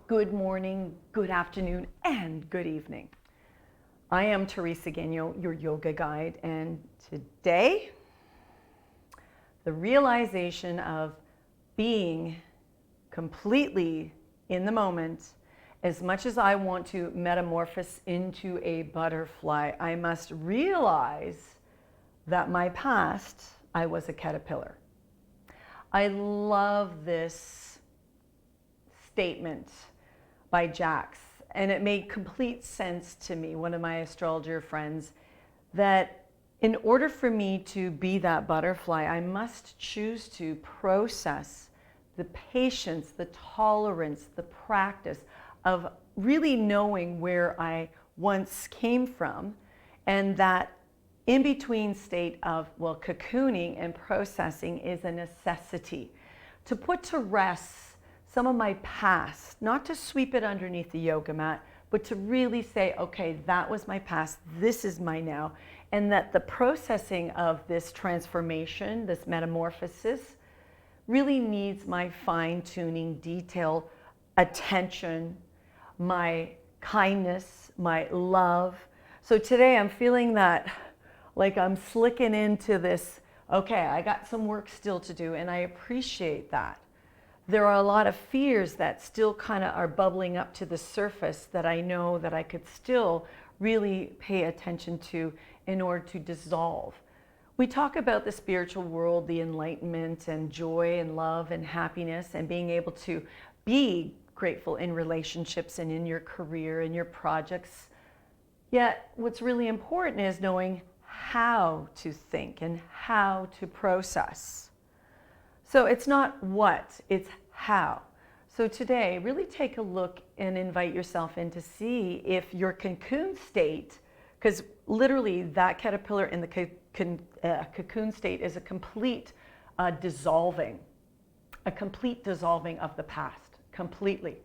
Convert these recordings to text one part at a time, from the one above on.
good morning, good afternoon, and good evening. I am Teresa Gagnon, your yoga guide, and today, the realization of being completely in the moment. As much as I want to metamorphose into a butterfly, I must realize that my past, I was a caterpillar. I love this statement by Jax, and it made complete sense to me, one of my astrologer friends, that in order for me to be that butterfly, I must choose to process the patience, the tolerance, the practice of really knowing where I once came from, and that in-between state of, well, cocooning and processing is a necessity to put to rest some of my past, not to sweep it underneath the yoga mat, but to really say, okay, that was my past, this is my now, and that the processing of this transformation, this metamorphosis, really needs my fine-tuning, detail, attention, my kindness, my love. So today I'm feeling that like I'm slicking into this, okay, I got some work still to do, and I appreciate that. There are a lot of fears that still kind of are bubbling up to the surface that I know that I could still really pay attention to in order to dissolve. We talk about the spiritual world, the enlightenment and joy and love and happiness and being able to be grateful in relationships and in your career and your projects. Yet what's really important is knowing how to think and how to process. So it's not what, it's how. So today, really take a look and invite yourself in to see if your cocoon state, because literally that caterpillar in the cocoon state is a complete dissolving of the past, completely.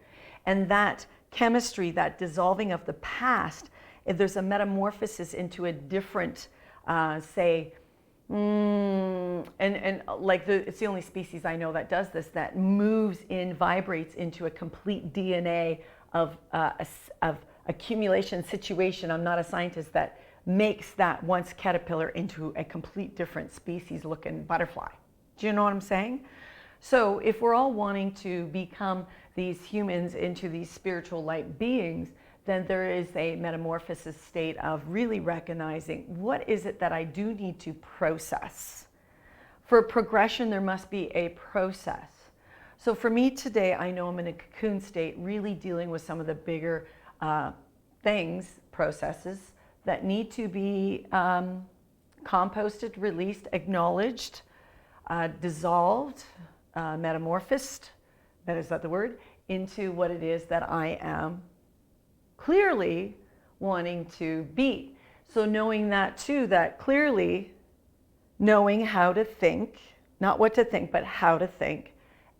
And that chemistry, that dissolving of the past, if there's a metamorphosis into a different, it's the only species I know that does this, that moves in, vibrates into a complete DNA of accumulation situation. I'm not a scientist, that makes that once caterpillar into a complete different species looking butterfly. Do you know what I'm saying? So if we're all wanting to become these humans into these spiritual light beings, then there is a metamorphosis state of really recognizing what is it that I do need to process. For progression, there must be a process. So for me today, I know I'm in a cocoon state, really dealing with some of the bigger processes that need to be composted, released, acknowledged, dissolved, metamorphosed, is that the word, into what it is that I am clearly wanting to be. So knowing that too, that clearly knowing how to think, not what to think, but how to think,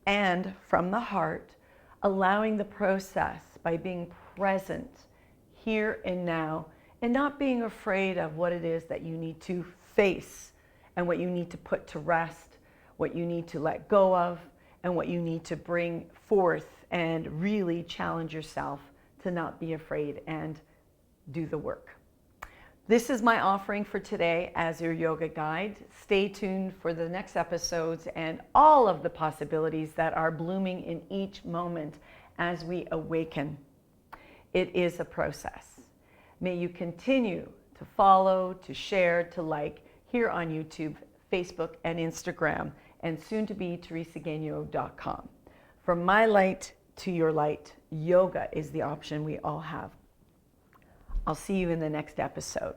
and from the heart, allowing the process by being present here and now, and not being afraid of what it is that you need to face and what you need to put to rest, what you need to let go of, and what you need to bring forth and really challenge yourself to not be afraid and do the work. This is my offering for today as your yoga guide. Stay tuned for the next episodes and all of the possibilities that are blooming in each moment as we awaken. It is a process. May you continue to follow, to share, to like here on YouTube, Facebook, and Instagram, and soon to be teresagagnon.com. From my light to your light, yoga is the option we all have. I'll see you in the next episode.